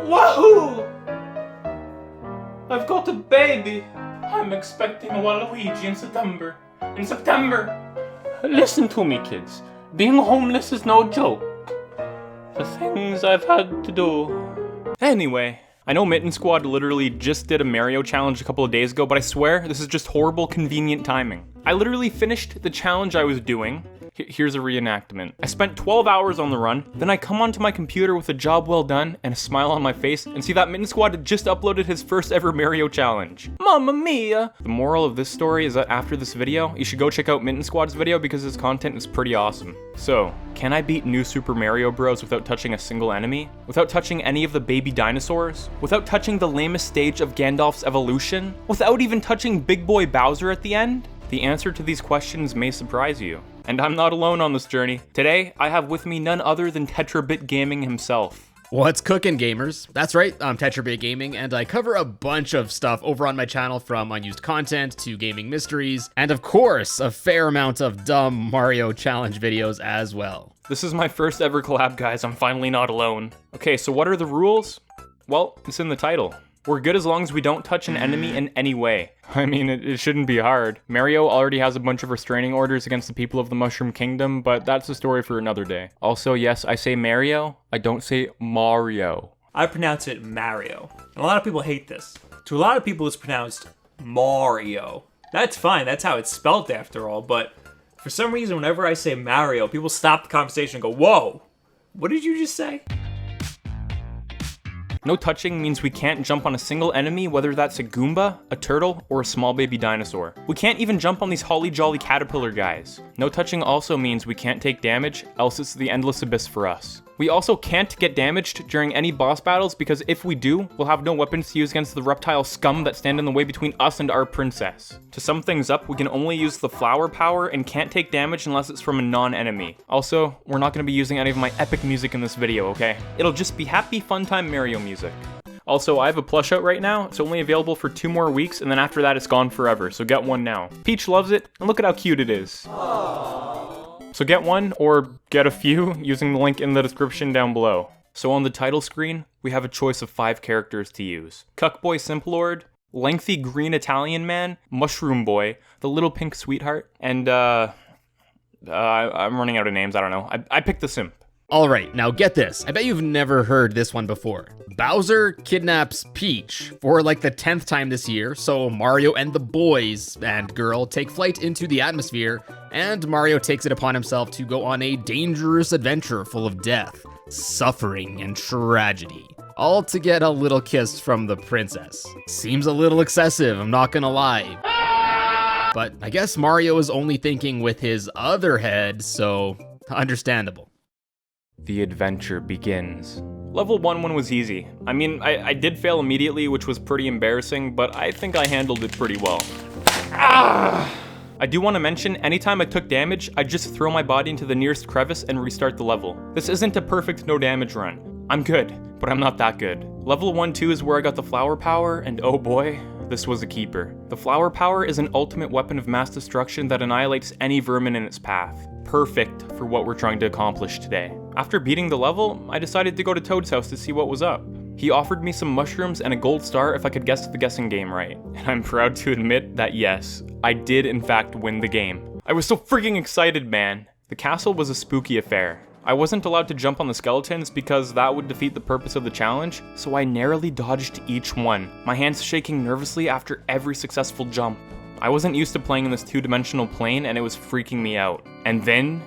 Wahoo! I've got a baby. I'm expecting a Waluigi in September. Listen to me, kids. Being homeless is no joke. The things I've had to do. Anyway, I know Mitten Squad literally just did a Mario challenge a couple of days ago, but I swear this is just horrible convenient timing. I literally finished the challenge I was doing. Here's a reenactment. I spent 12 hours on the run, then I come onto my computer with a job well done and a smile on my face and see that Mitten Squad had just uploaded his first ever Mario challenge. Mamma mia! The moral of this story is that after this video, you should go check out Mitten Squad's video because his content is pretty awesome. So, can I beat New Super Mario Bros. Without touching a single enemy? Without touching any of the baby dinosaurs? Without touching the lamest stage of Gandalf's evolution? Without even touching Big Boy Bowser at the end? The answer to these questions may surprise you. And I'm not alone on this journey. Today, I have with me none other than TetraBitGaming himself. What's cooking, gamers? That's right, I'm TetraBitGaming, and I cover a bunch of stuff over on my channel, from unused content to gaming mysteries, and of course, a fair amount of dumb Mario challenge videos as well. This is my first ever collab, guys. I'm finally not alone. Okay, so what are the rules? Well, it's in the title. We're good as long as we don't touch an enemy in any way. I mean, it shouldn't be hard. Mario already has a bunch of restraining orders against the people of the Mushroom Kingdom, but that's a story for another day. Also, yes, I say Mario, I don't say Mario. I pronounce it Mario. And a lot of people hate this. To a lot of people, it's pronounced Mario. That's fine, that's how it's spelled after all, but for some reason, whenever I say Mario, people stop the conversation and go, whoa, what did you just say? No touching means we can't jump on a single enemy, whether that's a Goomba, a turtle, or a small baby dinosaur. We can't even jump on these holly jolly caterpillar guys. No touching also means we can't take damage, else it's the endless abyss for us. We also can't get damaged during any boss battles because if we do, we'll have no weapons to use against the reptile scum that stand in the way between us and our princess. To sum things up, we can only use the flower power and can't take damage unless it's from a non-enemy. Also, we're not going to be using any of my epic music in this video, okay? It'll just be happy fun time Mario music. Also, I have a plush out right now. It's only available for 2 more weeks, and then after that it's gone forever, so get one now. Peach loves it, and look at how cute it is. So get one, or get a few, using the link in the description down below. So on the title screen, we have a choice of 5 characters to use. Cuckboy Simplord, Lengthy Green Italian Man, Mushroom Boy, the Little Pink Sweetheart, and I'm running out of names, I don't know. I picked the Simp. Alright, now get this. I bet you've never heard this one before. Bowser kidnaps Peach for like the 10th time this year, so Mario and the boys and girl take flight into the atmosphere, and Mario takes it upon himself to go on a dangerous adventure full of death, suffering, and tragedy. All to get a little kiss from the princess. Seems a little excessive, I'm not gonna lie. But I guess Mario is only thinking with his other head, so understandable. The adventure begins. Level 1 was easy. I mean, I did fail immediately, which was pretty embarrassing, but I think I handled it pretty well. I do want to mention, anytime I took damage, I'd just throw my body into the nearest crevice and restart the level. This isn't a perfect no damage run. I'm good, but I'm not that good. Level 1-2 is where I got the flower power, and oh boy, this was a keeper. The flower power is an ultimate weapon of mass destruction that annihilates any vermin in its path. Perfect for what we're trying to accomplish today. After beating the level, I decided to go to Toad's house to see what was up. He offered me some mushrooms and a gold star if I could guess the guessing game right. And I'm proud to admit that yes, I did in fact win the game. I was so freaking excited, man. The castle was a spooky affair. I wasn't allowed to jump on the skeletons because that would defeat the purpose of the challenge, so I narrowly dodged each one, my hands shaking nervously after every successful jump. I wasn't used to playing in this 2-dimensional plane and it was freaking me out. And then,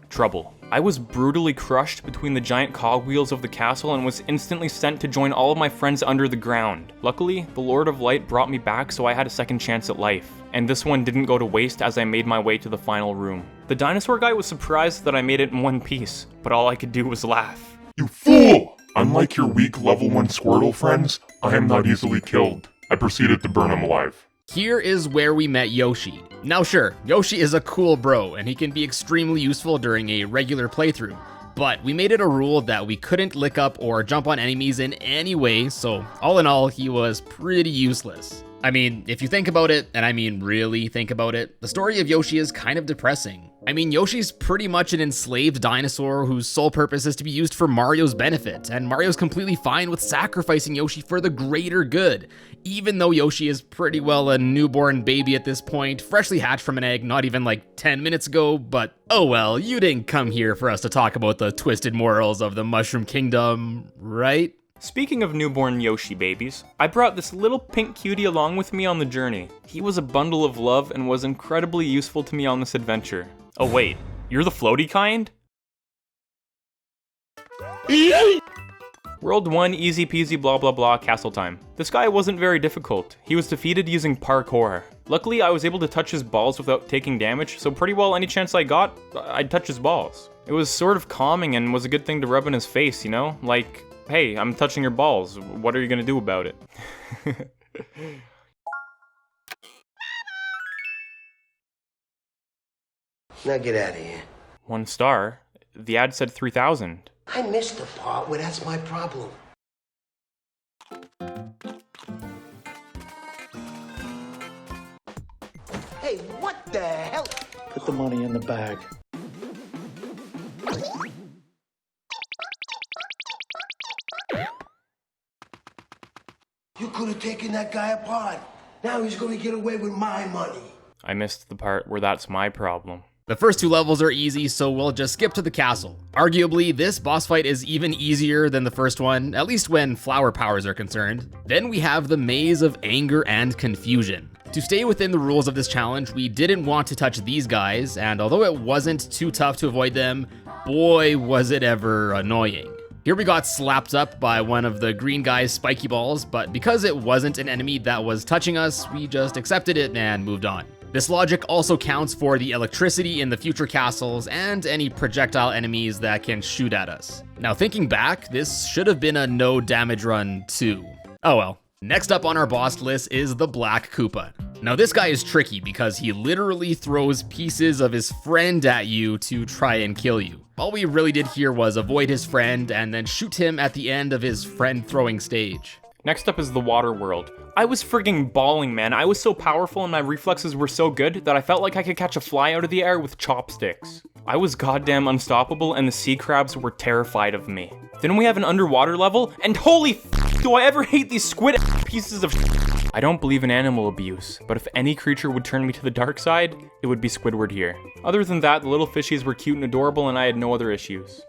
trouble. I was brutally crushed between the giant cogwheels of the castle and was instantly sent to join all of my friends under the ground. Luckily, the Lord of Light brought me back, so I had a second chance at life. And this one didn't go to waste as I made my way to the final room. The dinosaur guy was surprised that I made it in one piece, but all I could do was laugh. You fool! Unlike your weak level 1 Squirtle friends, I am not easily killed. I proceeded to burn him alive. Here is where we met Yoshi. Now sure, Yoshi is a cool bro, and he can be extremely useful during a regular playthrough, but we made it a rule that we couldn't lick up or jump on enemies in any way, so all in all, he was pretty useless. I mean, if you think about it, and I mean really think about it, the story of Yoshi is kind of depressing. I mean, Yoshi's pretty much an enslaved dinosaur whose sole purpose is to be used for Mario's benefit, and Mario's completely fine with sacrificing Yoshi for the greater good, even though Yoshi is pretty well a newborn baby at this point, freshly hatched from an egg not even like 10 minutes ago, but oh well, you didn't come here for us to talk about the twisted morals of the Mushroom Kingdom, right? Speaking of newborn Yoshi babies, I brought this little pink cutie along with me on the journey. He was a bundle of love and was incredibly useful to me on this adventure. Oh wait, you're the floaty kind? World 1, easy peasy blah blah blah, castle time. This guy wasn't very difficult. He was defeated using parkour. Luckily, I was able to touch his balls without taking damage, so pretty well any chance I got, I'd touch his balls. It was sort of calming and was a good thing to rub in his face, you know? Like, hey, I'm touching your balls, what are you gonna do about it? Now get out of here. 1 star? The ad said 3,000. I missed the part where that's my problem. Hey, what the hell? Put the money in the bag. You could have taken that guy apart. Now he's gonna get away with my money. I missed the part where that's my problem. The first 2 levels are easy, so we'll just skip to the castle. Arguably, this boss fight is even easier than the first one, at least when flower powers are concerned. Then we have the Maze of Anger and Confusion. To stay within the rules of this challenge, we didn't want to touch these guys, and although it wasn't too tough to avoid them, boy was it ever annoying. Here we got slapped up by one of the green guy's spiky balls, but because it wasn't an enemy that was touching us, we just accepted it and moved on. This logic also counts for the electricity in the future castles and any projectile enemies that can shoot at us. Now thinking back, this should have been a no damage run too. Oh well. Next up on our boss list is the Black Koopa. Now this guy is tricky because he literally throws pieces of his friend at you to try and kill you. All we really did here was avoid his friend and then shoot him at the end of his friend throwing stage. Next up is the water world. I was frigging bawling, man. I was so powerful and my reflexes were so good that I felt like I could catch a fly out of the air with chopsticks. I was goddamn unstoppable and the sea crabs were terrified of me. Then we have an underwater level, and holy f***, do I ever hate these squid pieces of shit. I don't believe in animal abuse, but if any creature would turn me to the dark side, it would be Squidward here. Other than that, the little fishies were cute and adorable and I had no other issues.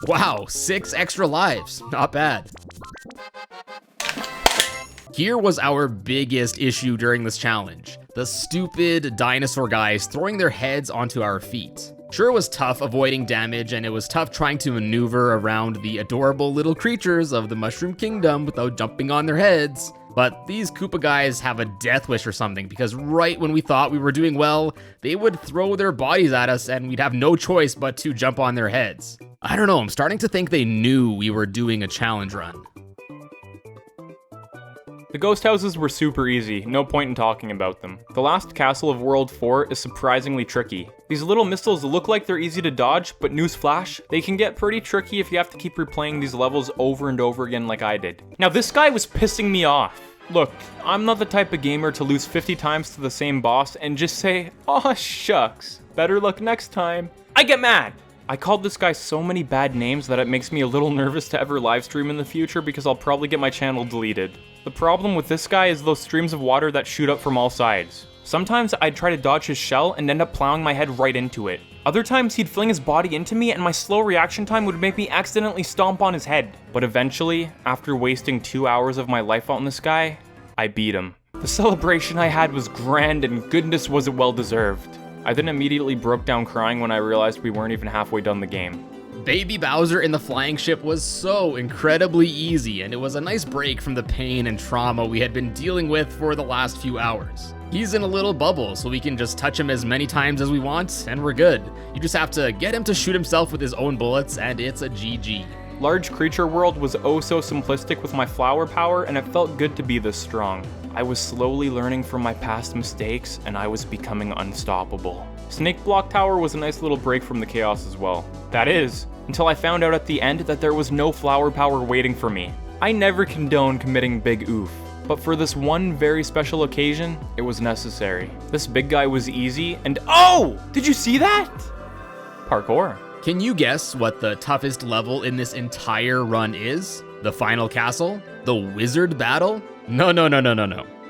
Wow, 6 extra lives, not bad. Here was our biggest issue during this challenge. The stupid dinosaur guys throwing their heads onto our feet. Sure, it was tough avoiding damage, and it was tough trying to maneuver around the adorable little creatures of the Mushroom Kingdom without jumping on their heads. But these Koopa guys have a death wish or something, because right when we thought we were doing well, they would throw their bodies at us and we'd have no choice but to jump on their heads. I don't know, I'm starting to think they knew we were doing a challenge run. The ghost houses were super easy, no point in talking about them. The last castle of World 4 is surprisingly tricky. These little missiles look like they're easy to dodge, but newsflash, they can get pretty tricky if you have to keep replaying these levels over and over again like I did. Now this guy was pissing me off. Look, I'm not the type of gamer to lose 50 times to the same boss and just say, "Aw shucks, better luck next time." I get mad! I called this guy so many bad names that it makes me a little nervous to ever livestream in the future because I'll probably get my channel deleted. The problem with this guy is those streams of water that shoot up from all sides. Sometimes I'd try to dodge his shell and end up plowing my head right into it. Other times he'd fling his body into me and my slow reaction time would make me accidentally stomp on his head. But eventually, after wasting 2 hours of my life on this guy, I beat him. The celebration I had was grand and goodness was it well deserved. I then immediately broke down crying when I realized we weren't even halfway done the game. Baby Bowser in the flying ship was so incredibly easy, and it was a nice break from the pain and trauma we had been dealing with for the last few hours. He's in a little bubble, so we can just touch him as many times as we want, and we're good. You just have to get him to shoot himself with his own bullets, and it's a GG. Large Creature World was oh so simplistic with my flower power, and it felt good to be this strong. I was slowly learning from my past mistakes, and I was becoming unstoppable. Snake Block Tower was a nice little break from the chaos as well. That is, until I found out at the end that there was no flower power waiting for me. I never condone committing big oof. but for this one very special occasion, it was necessary. This big guy was easy, and oh! Did you see that? Parkour. Can you guess what the toughest level in this entire run is? The final castle? The wizard battle? No.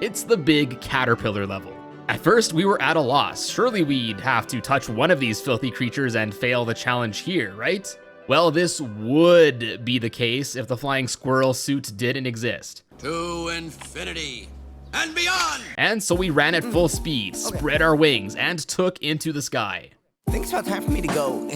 It's the big caterpillar level. At first, we were at a loss. Surely we'd have to touch one of these filthy creatures and fail the challenge here, right? Well, this would be the case if the flying squirrel suit didn't exist. To infinity and beyond! And so we ran at full speed, spread our wings, and took into the sky. I think it's about time for me to go,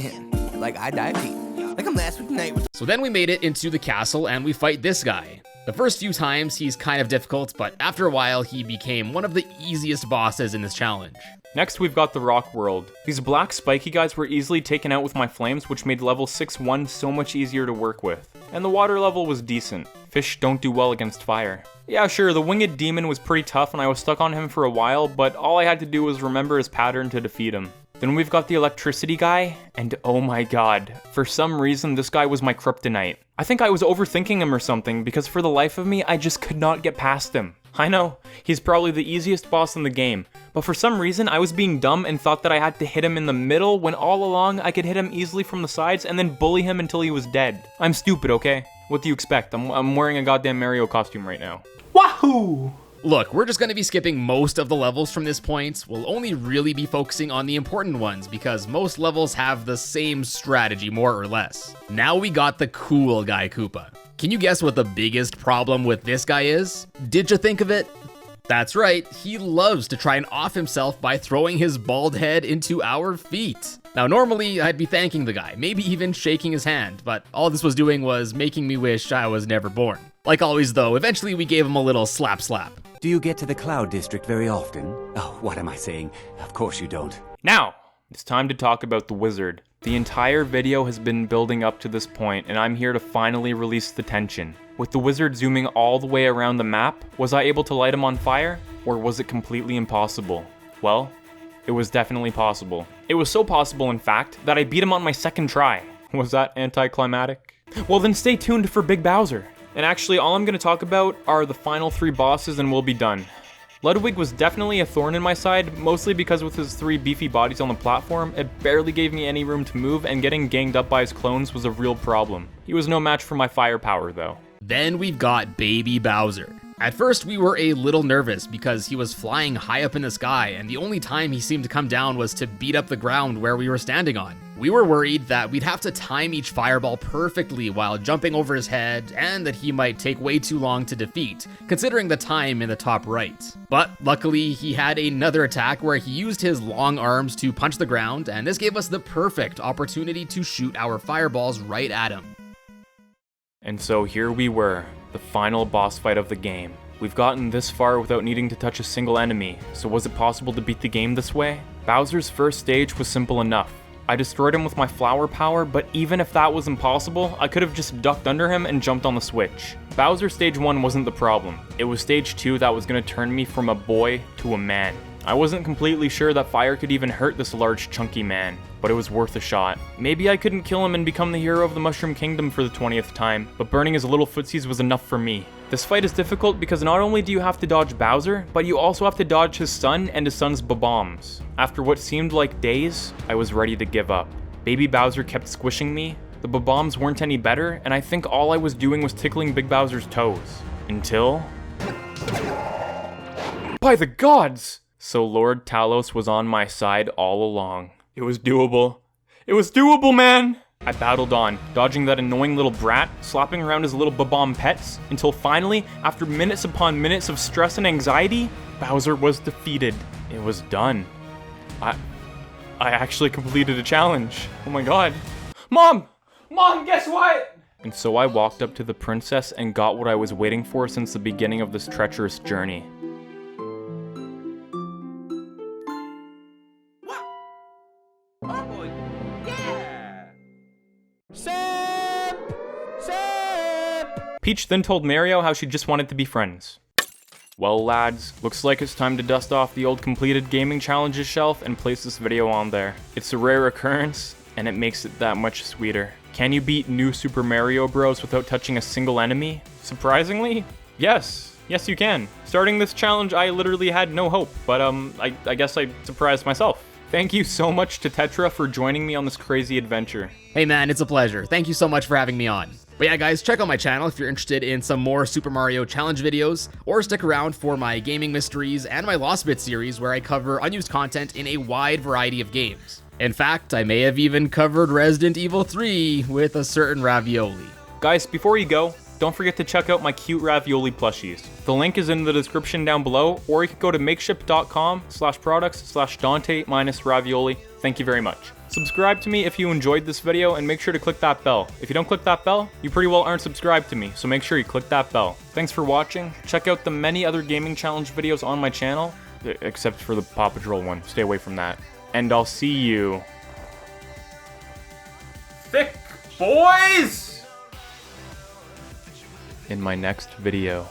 like I dive deep. Like I'm last week night. So then we made it into the castle and we fight this guy. The first few times he's kind of difficult, but after a while he became one of the easiest bosses in this challenge. Next, we've got the rock world. These black spiky guys were easily taken out with my flames, which made level 6-1 so much easier to work with. And the water level was decent. Fish don't do well against fire. Yeah, sure, the winged demon was pretty tough and I was stuck on him for a while, but all I had to do was remember his pattern to defeat him. Then we've got the electricity guy, and oh my god, for some reason this guy was my kryptonite. I think I was overthinking him or something, because for the life of me, I just could not get past him. I know, he's probably the easiest boss in the game, but for some reason I was being dumb and thought that I had to hit him in the middle when all along I could hit him easily from the sides and then bully him until he was dead. I'm stupid, okay? What do you expect? I'm wearing a goddamn Mario costume right now. Wahoo! Look, we're just going to be skipping most of the levels from this point. We'll only really be focusing on the important ones because most levels have the same strategy, more or less. Now we got the cool guy Koopa. Can you guess what the biggest problem with this guy is? Did you think of it? That's right, he loves to try and off himself by throwing his bald head into our feet. Now normally I'd be thanking the guy, maybe even shaking his hand, but all this was doing was making me wish I was never born. Like always though, eventually we gave him a little slap. Do you get to the Cloud District very often? Oh, what am I saying? Of course you don't. Now, it's time to talk about the wizard. The entire video has been building up to this point, and I'm here to finally release the tension. With the wizard zooming all the way around the map, was I able to light him on fire, or was it completely impossible? Well, it was definitely possible. It was so possible, in fact, that I beat him on my second try. Was that anticlimactic? Well then stay tuned for Big Bowser. And actually, all I'm going to talk about are the final 3 bosses and we'll be done. Ludwig was definitely a thorn in my side, mostly because with his 3 beefy bodies on the platform, it barely gave me any room to move, and getting ganged up by his clones was a real problem. He was no match for my firepower though. Then we've got Baby Bowser. At first we were a little nervous because he was flying high up in the sky and the only time he seemed to come down was to beat up the ground where we were standing on. We were worried that we'd have to time each fireball perfectly while jumping over his head and that he might take way too long to defeat, considering the time in the top right. But luckily he had another attack where he used his long arms to punch the ground, and this gave us the perfect opportunity to shoot our fireballs right at him. And so here we were, the final boss fight of the game. We've gotten this far without needing to touch a single enemy, so was it possible to beat the game this way? Bowser's first stage was simple enough. I destroyed him with my flower power, but even if that was impossible, I could have just ducked under him and jumped on the switch. Bowser stage 1 wasn't the problem. It was stage 2 that was going to turn me from a boy to a man. I wasn't completely sure that fire could even hurt this large chunky man, but it was worth a shot. Maybe I couldn't kill him and become the hero of the Mushroom Kingdom for the 20th time, but burning his little footsies was enough for me. This fight is difficult because not only do you have to dodge Bowser, but you also have to dodge his son and his son's bombs. After what seemed like days, I was ready to give up. Baby Bowser kept squishing me, the bombs weren't any better, and I think all I was doing was tickling Big Bowser's toes. Until... By the gods! So Lord Talos was on my side all along. It was doable. It was doable, man! I battled on, dodging that annoying little brat, slapping around his little bomb pets, until finally, after minutes upon minutes of stress and anxiety, Bowser was defeated. It was done. I actually completed a challenge. Oh my god. Mom! Mom, guess what? And so I walked up to the princess and got what I was waiting for since the beginning of this treacherous journey. Peach then told Mario how she just wanted to be friends. Well lads, looks like it's time to dust off the old completed gaming challenges shelf and place this video on there. It's a rare occurrence, and it makes it that much sweeter. Can you beat New Super Mario Bros. Without touching a single enemy? Surprisingly, yes. Yes, you can. Starting this challenge, I literally had no hope, but I guess I surprised myself. Thank you so much to Tetra for joining me on this crazy adventure. Hey man, it's a pleasure. Thank you so much for having me on. But yeah guys, check out my channel if you're interested in some more Super Mario Challenge videos, or stick around for my gaming mysteries and my Lost Bit series where I cover unused content in a wide variety of games. In fact, I may have even covered Resident Evil 3 with a certain Ravioli. Guys, before you go, don't forget to check out my cute Ravioli plushies. The link is in the description down below, or you can go to makeship.com/products/Dante-Ravioli. Thank you very much. Subscribe to me if you enjoyed this video, and make sure to click that bell. If you don't click that bell, you pretty well aren't subscribed to me, so make sure you click that bell. Thanks for watching. Check out the many other gaming challenge videos on my channel, except for the Paw Patrol one. Stay away from that. And I'll see you... thick boys! in my next video.